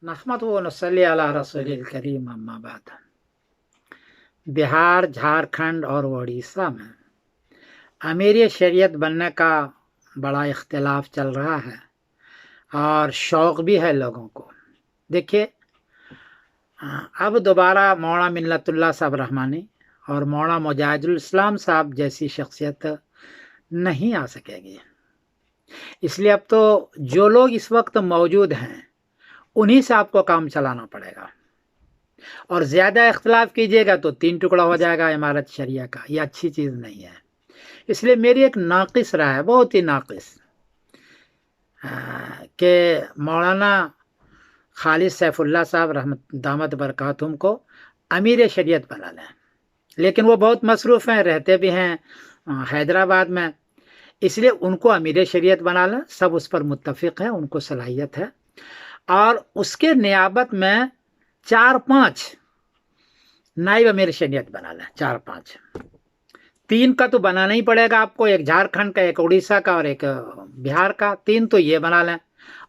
नहमदुहु व नसल्ली अला रसूलिल करीम अम्मा बाद। बिहार, झारखंड और उड़ीसा में अमीरी शरीयत बनने का बड़ा इख्तिलाफ चल रहा है और शौक़ भी है लोगों को। देखिए, अब दोबारा मौलाना मिन्नतुल्लाह साहब रहमानी और मौलाना मुजाहिदुल इस्लाम साहब जैसी शख्सियत नहीं आ सकेगी। इसलिए अब तो जो लोग इस वक्त मौजूद हैं उन्हीं से आपको काम चलाना पड़ेगा, और ज़्यादा इख्तिलाफ कीजिएगा तो 3 टुकड़ा हो जाएगा इमारत शरिया का। ये अच्छी चीज़ नहीं है। इसलिए मेरी एक नाक़िस राय है, बहुत ही नाक़िस, कि मौलाना खालिद सैफुल्लाह साहब रहमत दामत बरकातुहुम को अमीर शरीयत बना लें। लेकिन वो बहुत मसरूफ़ हैं, रहते भी हैं हैदराबाद में, इसलिए उनको अमीर शरीयत बना लें। सब उस पर मुत्तफ़िक़ हैं, उनको सलाहियत है। और उसके नियाबत में 4-5 नाइब अमीर शरीयत बना लें। 4-5, 3 का तो बनाना ही पड़ेगा आपको, एक झारखंड का, एक उड़ीसा का और एक बिहार का। 3 तो ये बना लें।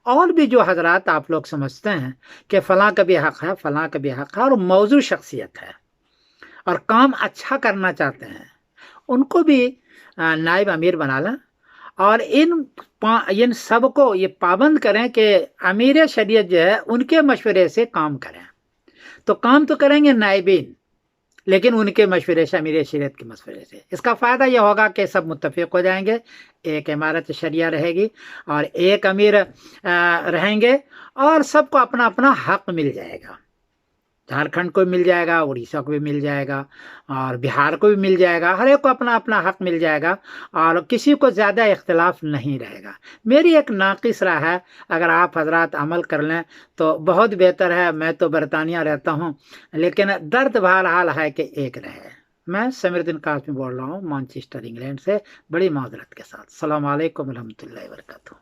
और भी जो हजरात आप लोग समझते हैं कि फ़लाँ का भी हक़ है, फ़लाँ का भी हक़ है और मौजू शख्सियत है और काम अच्छा करना चाहते हैं, उनको भी नाइब अमीर बना लें। और इन सब को ये पाबंद करें कि अमीर शरीयत जो है उनके मशवरे से काम करें। तो काम तो करेंगे नाइबीन, लेकिन उनके मशवरे से, अमीर शरीयत के मशवरे से। इसका फ़ायदा यह होगा कि सब मुत्तफ़िक़ हो जाएंगे, एक इमारत शरिया रहेगी और एक अमीर रहेंगे और सबको अपना अपना हक़ मिल जाएगा। झारखंड को भी मिल जाएगा, उड़ीसा को भी मिल जाएगा और बिहार को भी मिल जाएगा। हर एक को अपना अपना हक़ मिल जाएगा और किसी को ज़्यादा इख्तिलाफ नहीं रहेगा। मेरी एक नाक़िस राय है, अगर आप हजरात अमल कर लें तो बहुत बेहतर है। मैं तो बरतानिया रहता हूँ, लेकिन दर्द बहरहाल है कि एक रहे। मैं समीरुद्दीन कासमी बोल रहा हूँ, मैनचेस्टर इंग्लैंड से, बड़ी माजरत के साथ। अस्सलामु अलैकुम व रहमतुल्लाहि व बरकातुहू।